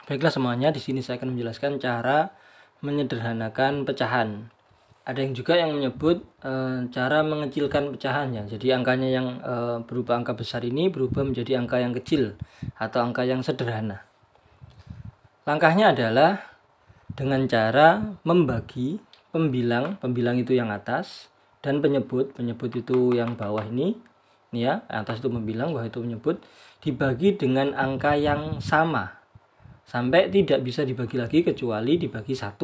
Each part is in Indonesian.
Baiklah semuanya, di sini saya akan menjelaskan cara menyederhanakan pecahan. Ada yang juga yang menyebut cara mengecilkan pecahannya. Jadi angkanya yang berupa angka besar ini berubah menjadi angka yang kecil atau angka yang sederhana. Langkahnya adalah dengan cara membagi pembilang itu yang atas, dan penyebut itu yang bawah ini ya, atas itu pembilang, bawah itu penyebut, dibagi dengan angka yang sama sampai tidak bisa dibagi lagi kecuali dibagi 1.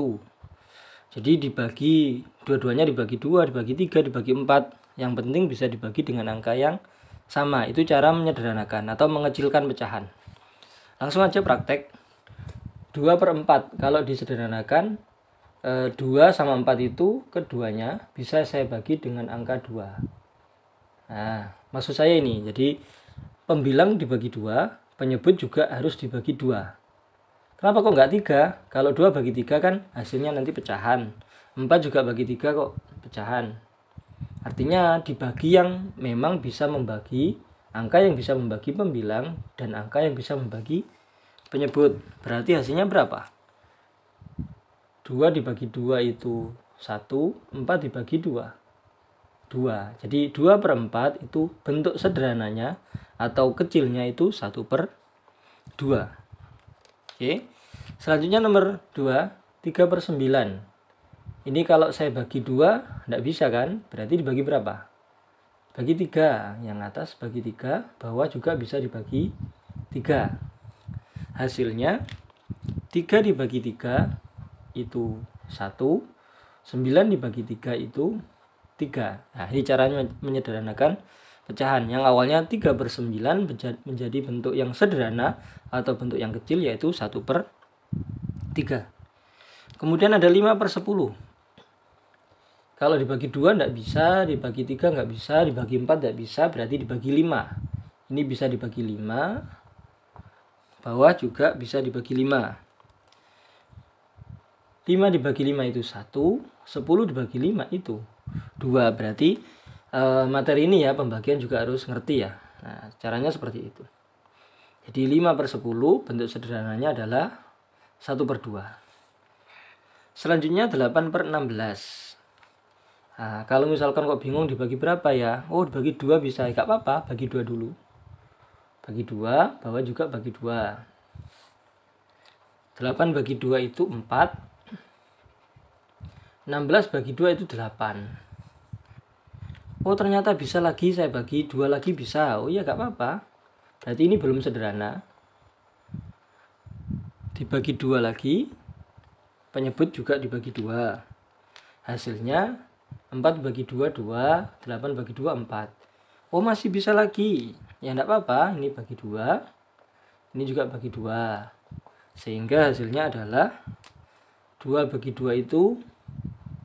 Jadi dibagi dua-duanya, dibagi 2, dibagi 3, dibagi 4. Yang penting bisa dibagi dengan angka yang sama. Itu cara menyederhanakan atau mengecilkan pecahan. Langsung aja praktek. 2/4 kalau disederhanakan, 2 sama 4 itu keduanya bisa saya bagi dengan angka 2. Nah, maksud saya ini, jadi pembilang dibagi 2, penyebut juga harus dibagi 2. Kenapa kok nggak 3? Kalau 2 bagi 3 kan hasilnya nanti pecahan. 4 juga bagi 3 kok pecahan. Artinya dibagi yang memang bisa membagi, angka yang bisa membagi pembilang, dan angka yang bisa membagi penyebut. Berarti hasilnya berapa? 2 dibagi 2 itu 1, 4 dibagi 2. 2. Jadi 2/4 itu bentuk sederhananya atau kecilnya itu 1/2. Oke. Selanjutnya nomor 2, 3/9. Ini kalau saya bagi 2 tidak bisa kan? Berarti dibagi berapa? Bagi 3. Yang atas bagi 3, bawah juga bisa dibagi 3. Hasilnya 3 dibagi 3 itu 1, 9 dibagi 3 itu 3. Nah, ini caranya menyederhanakan pecahan. Yang awalnya 3/9 menjadi bentuk yang sederhana atau bentuk yang kecil, yaitu 1/3. Kemudian ada 5/10. Kalau dibagi 2 tidak bisa, dibagi 3 nggak bisa, dibagi 4 tidak bisa, berarti dibagi 5. Ini bisa dibagi 5, bawah juga bisa dibagi 5. 5 dibagi 5 itu 1, 10 dibagi 5 itu 2. Berarti materi ini ya, pembagian juga harus ngerti ya. Nah, caranya seperti itu. Jadi 5/10 bentuk sederhananya adalah 1/2. Selanjutnya 8/16. Nah, kalau misalkan kok bingung dibagi berapa ya? Oh, dibagi 2 bisa, gak apa-apa, bagi 2 dulu. Bagi 2, bawah juga bagi 2. 8 bagi 2 itu 4. 16 bagi 2 itu 8. Oh, ternyata bisa lagi, saya bagi 2 lagi bisa. Oh iya, gak apa-apa. Berarti ini belum sederhana. Dibagi 2 lagi, penyebut juga dibagi 2. Hasilnya 4 bagi 2, 2. 8 bagi 2, 4. Oh, masih bisa lagi. Ya enggak apa-apa, ini bagi 2. Ini juga bagi 2. Sehingga hasilnya adalah 2 bagi 2 itu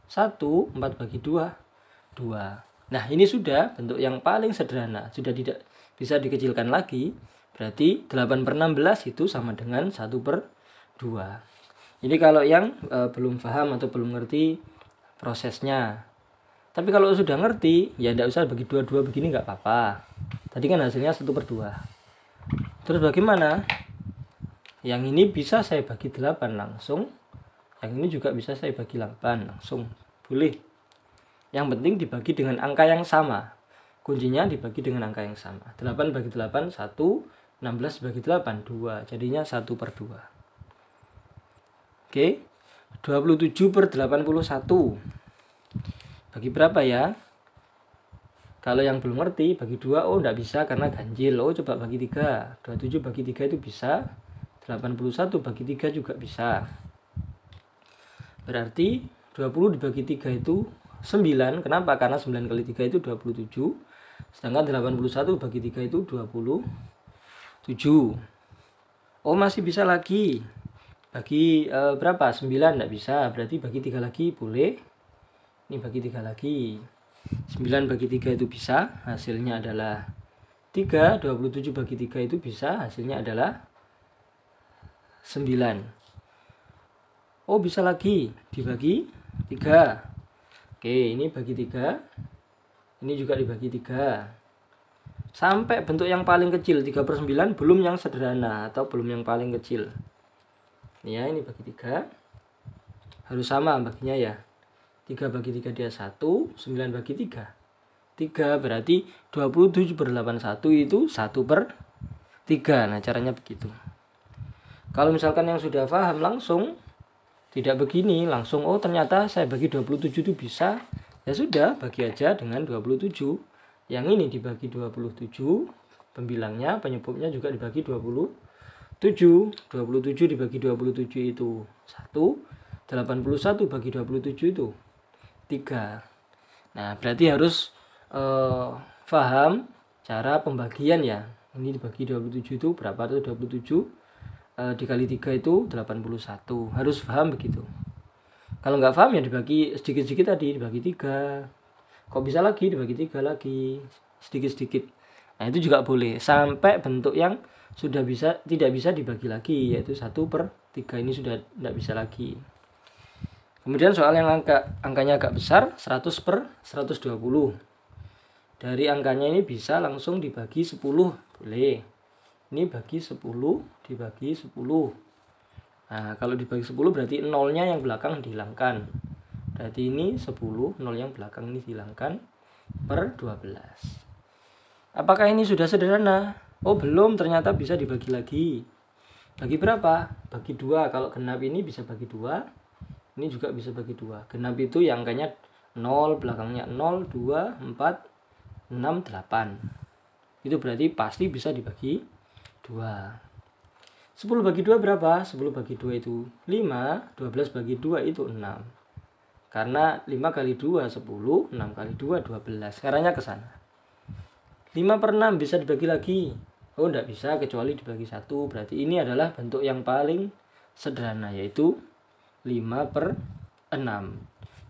1, 4 bagi 2, 2. Nah, ini sudah bentuk yang paling sederhana. Sudah tidak bisa dikecilkan lagi. Berarti 8/16 itu sama dengan 1/2. Ini kalau yang belum paham atau belum ngerti prosesnya. Tapi kalau sudah ngerti, ya tidak usah bagi 2 begini, nggak apa-apa. Tadi kan hasilnya 1/2. Terus bagaimana? Yang ini bisa saya bagi 8 langsung. Yang ini juga bisa saya bagi 8 langsung. Boleh. Yang penting dibagi dengan angka yang sama. Kuncinya dibagi dengan angka yang sama. 8 bagi 8, 1. 16 bagi 8, 2. Jadinya 1/2. Oke. 27/81. Bagi berapa ya? Kalau yang belum ngerti, bagi 2, oh enggak bisa karena ganjil. Oh, coba bagi 3. 27 bagi 3 itu bisa. 81 bagi 3 juga bisa. Berarti 20 dibagi 3 itu 9. Kenapa? Karena 9 kali 3 itu 27. Sedangkan 81 bagi 3 itu 27. Oh, masih bisa lagi. Bagi berapa? 9 enggak bisa. Berarti bagi 3 lagi boleh. Ini bagi 3 lagi. 9 bagi 3 itu bisa. Hasilnya adalah 3. 27 bagi 3 itu bisa. Hasilnya adalah 9. Oh, bisa lagi. Dibagi 3. Oke, ini bagi 3. Ini juga dibagi 3. Sampai bentuk yang paling kecil, 3/9, belum yang sederhana atau belum yang paling kecil. Ya, ini bagi 3. Harus sama baginya ya. 3 bagi 3 dia 1, 9 bagi 3. 3 berarti 27/81 itu 1/3. Nah, caranya begitu. Kalau misalkan yang sudah paham langsung tidak begini, langsung oh ternyata saya bagi 27 itu bisa. Ya sudah, bagi aja dengan 27. Yang ini dibagi 27, pembilangnya, penyebutnya juga dibagi 27. 27 dibagi 27 itu 1. 81 bagi 27 itu 3. Nah, berarti harus paham cara pembagian ya. Ini dibagi 27 itu berapa tuh? 27 dikali 3 itu 81. Harus paham begitu. Kalau nggak paham ya dibagi sedikit-sedikit tadi, dibagi 3. Kok bisa lagi dibagi 3 lagi? Sedikit-sedikit. Nah, itu juga boleh sampai bentuk yang sudah tidak bisa dibagi lagi, yaitu 1/3 ini sudah tidak bisa lagi. Kemudian soal yang angkanya agak besar, 100/120. Dari angkanya ini bisa langsung dibagi 10, boleh. Ini bagi 10 dibagi 10. Nah, kalau dibagi 10 berarti nolnya yang belakang dihilangkan. Berarti ini 10, nol yang belakang ini dihilangkan per 12. Apakah ini sudah sederhana? Oh, belum, ternyata bisa dibagi lagi. Bagi berapa? Bagi 2. Kalau genap ini bisa bagi 2. Ini juga bisa bagi 2. Genap itu yang angkanya 0, belakangnya 0, 2, 4, 6, 8. Itu berarti pasti bisa dibagi 2. 10 bagi 2 berapa? 10 bagi 2 itu 5, 12 bagi 2 itu 6. Karena 5 kali 2 10, 6 kali 2 12. Caranya ke sana. 5/6 bisa dibagi lagi. Oh, enggak bisa kecuali dibagi 1. Berarti ini adalah bentuk yang paling sederhana, yaitu 5/6.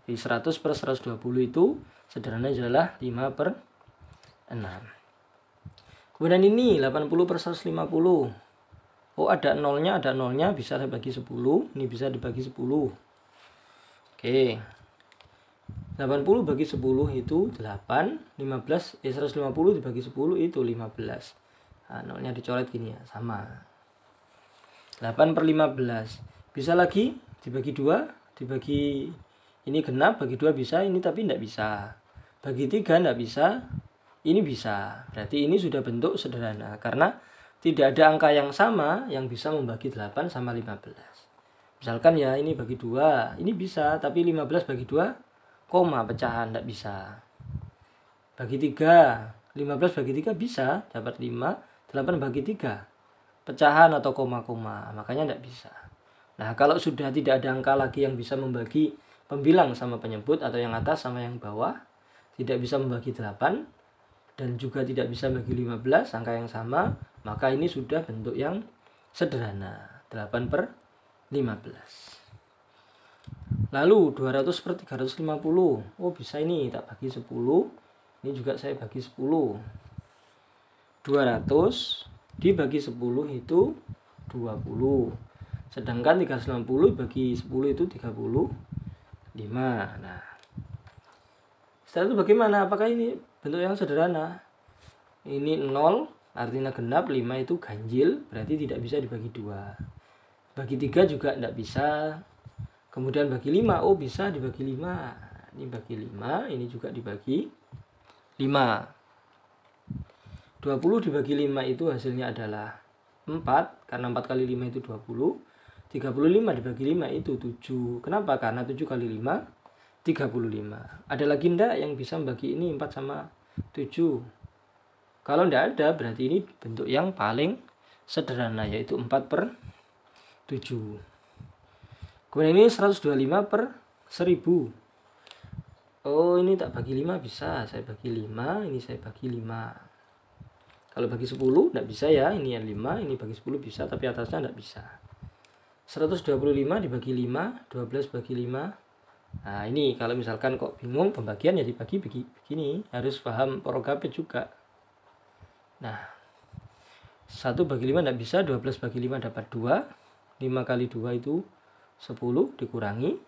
Jadi 100/120 itu sederhana adalah 5/6. Kemudian ini 80/150. Oh, ada nolnya, bisa saya bagi 10. Ini bisa dibagi 10. Oke. 80 bagi 10 itu 8, 150 dibagi 10 itu 15. Nah, nolnya dicoret gini ya, sama. 8/15. Bisa lagi dibagi 2, dibagi ini genap, bagi 2 bisa, ini tapi tidak bisa. Bagi 3 tidak bisa, ini bisa. Berarti ini sudah bentuk sederhana karena tidak ada angka yang sama yang bisa membagi 8 sama 15. Misalkan ya ini bagi 2, ini bisa, tapi 15 bagi 2, koma pecahan tidak bisa. Bagi 3, 15 bagi 3 bisa, dapat 5, 8 bagi 3, pecahan atau koma-koma, makanya tidak bisa. Nah, kalau sudah tidak ada angka lagi yang bisa membagi pembilang sama penyebut atau yang atas sama yang bawah, tidak bisa membagi 8, dan juga tidak bisa bagi 15, angka yang sama, maka ini sudah bentuk yang sederhana, 8/15. Lalu 200/350. Oh, bisa ini tak bagi 10. Ini juga saya bagi 10. 200 dibagi 10 itu 20. Sedangkan 360 bagi 10 itu 35. Nah, setelah itu bagaimana? Apakah ini bentuk yang sederhana? Ini 0, artinya genap, 5 itu ganjil, berarti tidak bisa dibagi 2. Bagi 3 juga tidak bisa. Kemudian bagi 5, oh bisa dibagi 5. Ini bagi 5, ini juga dibagi 5. 20 dibagi 5 itu hasilnya adalah 4, karena 4 kali 5 itu 20. 35 dibagi 5 itu 7. Kenapa? Karena 7 kali 5, 35. Ada lagi enggak yang bisa membagi ini 4 sama 7? Kalau enggak ada, berarti ini bentuk yang paling sederhana, yaitu 4/7. Kemudian ini 125/1000. Oh, ini tak bagi 5 bisa. Saya bagi 5, ini saya bagi 5. Kalau bagi 10 tidak bisa ya. Ini yang 5, ini bagi 10 bisa, tapi atasnya tidak bisa. 125 dibagi 5, 12 bagi 5. Nah, ini kalau misalkan kok bingung pembagian ya dibagi begini. Harus paham porogapit juga. Nah, 1 bagi 5 tidak bisa, 12 bagi 5 dapat 2. 5 kali 2 itu 10 dikurangi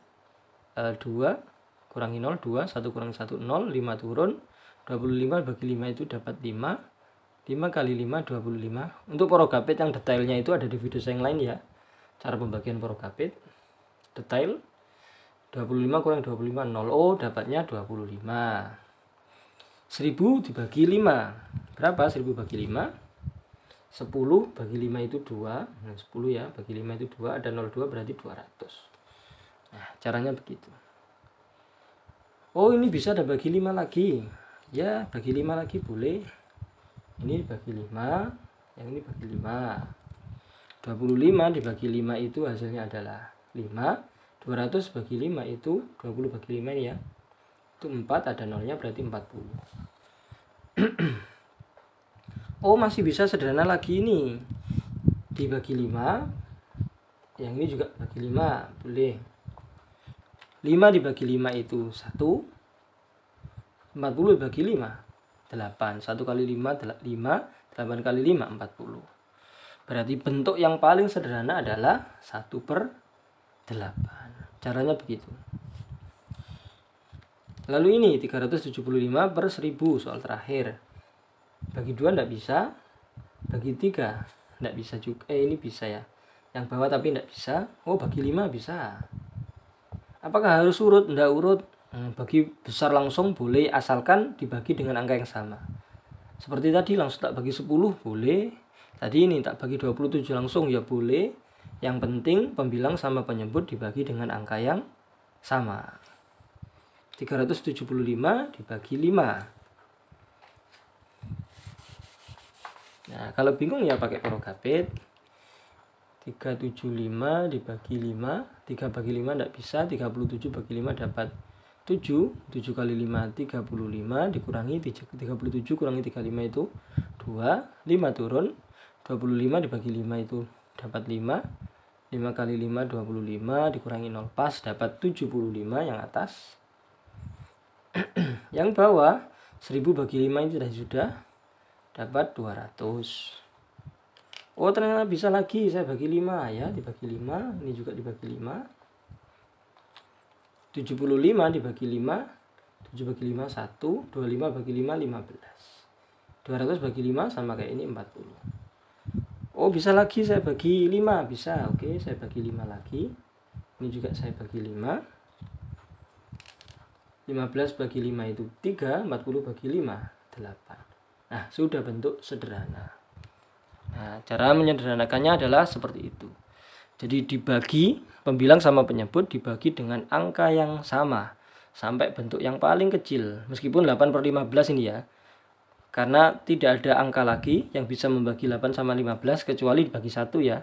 2 kurangi 0, 2, 1 kurangi 1, 0, 5 turun. 25 bagi 5 itu dapat 5. 5 kali 5, 25. Untuk porogapit yang detailnya itu ada di video saya yang lain ya. Cara pembagian Porokapit detail. 25 kurang 25 0. Oh, dapatnya 25. 1000 dibagi 5. Berapa 1000 bagi 5? 10 bagi 5 itu 2. Nah, 10 ya, bagi 5 itu 2, ada 02 berarti 200. Nah, caranya begitu. Oh, ini bisa ada bagi 5 lagi. Ya, bagi 5 lagi boleh. Ini bagi 5, yang ini bagi 5. 25 dibagi 5 itu hasilnya adalah 5. 200 bagi 5 itu 20 bagi 5 ini ya. Itu 4, ada nolnya berarti 40. Oh, masih bisa sederhana lagi ini. Dibagi 5. Yang ini juga bagi 5, boleh. 5 dibagi 5 itu 1. 40 dibagi 5 8. 1 kali 5 5, 8 kali 5 40. Berarti bentuk yang paling sederhana adalah 1/8. Caranya begitu. Lalu ini 375/1000, soal terakhir. Bagi 2 tidak bisa. Bagi 3 tidak bisa juga. Ini bisa ya. Yang bawah tapi tidak bisa. Oh, bagi 5 bisa. Apakah harus urut? Tidak urut. Bagi besar langsung boleh, asalkan dibagi dengan angka yang sama. Seperti tadi langsung tak bagi 10 boleh. Tadi ini tak bagi 27 langsung ya boleh. Yang penting pembilang sama penyebut dibagi dengan angka yang sama. 375 dibagi 5. Nah, kalau bingung ya pakai Porokapit. 375 dibagi 5. 3 bagi 5 tidak bisa. 37 bagi 5 dapat 7. 7 kali 5 35 dikurangi 37 kurangi 35 itu 2. 5 turun. 25 dibagi 5 itu dapat 5. 5 kali 5 25 dikurangi 0 pas dapat 75 yang atas. Yang bawah 1000 bagi 5 itu sudah dapat 200. Oh, ternyata bisa lagi, saya bagi 5 ya, dibagi 5, ini juga dibagi 5. 75 dibagi 5, 7 bagi 5 1, 25 bagi 5 15. 200 bagi 5 sama kayak ini 40. Oh, bisa lagi saya bagi 5, bisa. Oke, saya bagi 5 lagi. Ini juga saya bagi 5. 15 bagi 5 itu 3, 40 bagi 5 8. Nah, sudah bentuk sederhana. Nah, cara menyederhanakannya adalah seperti itu. Jadi dibagi, pembilang sama penyebut dibagi dengan angka yang sama sampai bentuk yang paling kecil. Meskipun 8/15 ini ya. Karena tidak ada angka lagi yang bisa membagi 8 sama 15 kecuali dibagi 1 ya.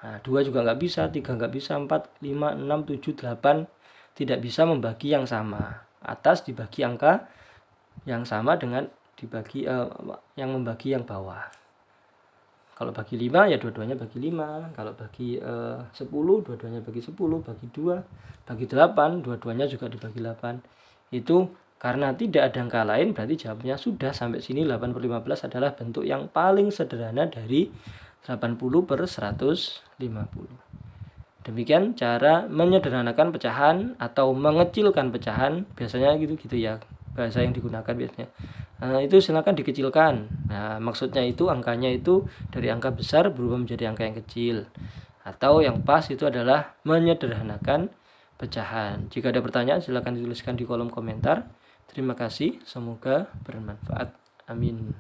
Nah, 2 juga nggak bisa, 3 nggak bisa, 4, 5, 6, 7, 8 tidak bisa membagi yang sama. Atas dibagi angka yang sama dengan dibagi yang membagi yang bawah. Kalau bagi 5 ya dua-duanya bagi 5. Kalau bagi 10 dua-duanya bagi 10. Bagi 2, bagi 8 dua-duanya juga dibagi 8. Itu karena tidak ada angka lain, berarti jawabnya sudah sampai sini. 8/15 adalah bentuk yang paling sederhana dari 80/150. Demikian cara menyederhanakan pecahan atau mengecilkan pecahan. Biasanya gitu ya bahasa yang digunakan biasanya. Nah, itu silakan dikecilkan. Nah, maksudnya itu angkanya itu dari angka besar berubah menjadi angka yang kecil. Atau yang pas itu adalah menyederhanakan pecahan. Jika ada pertanyaan silakan dituliskan di kolom komentar. Terima kasih, semoga bermanfaat. Amin.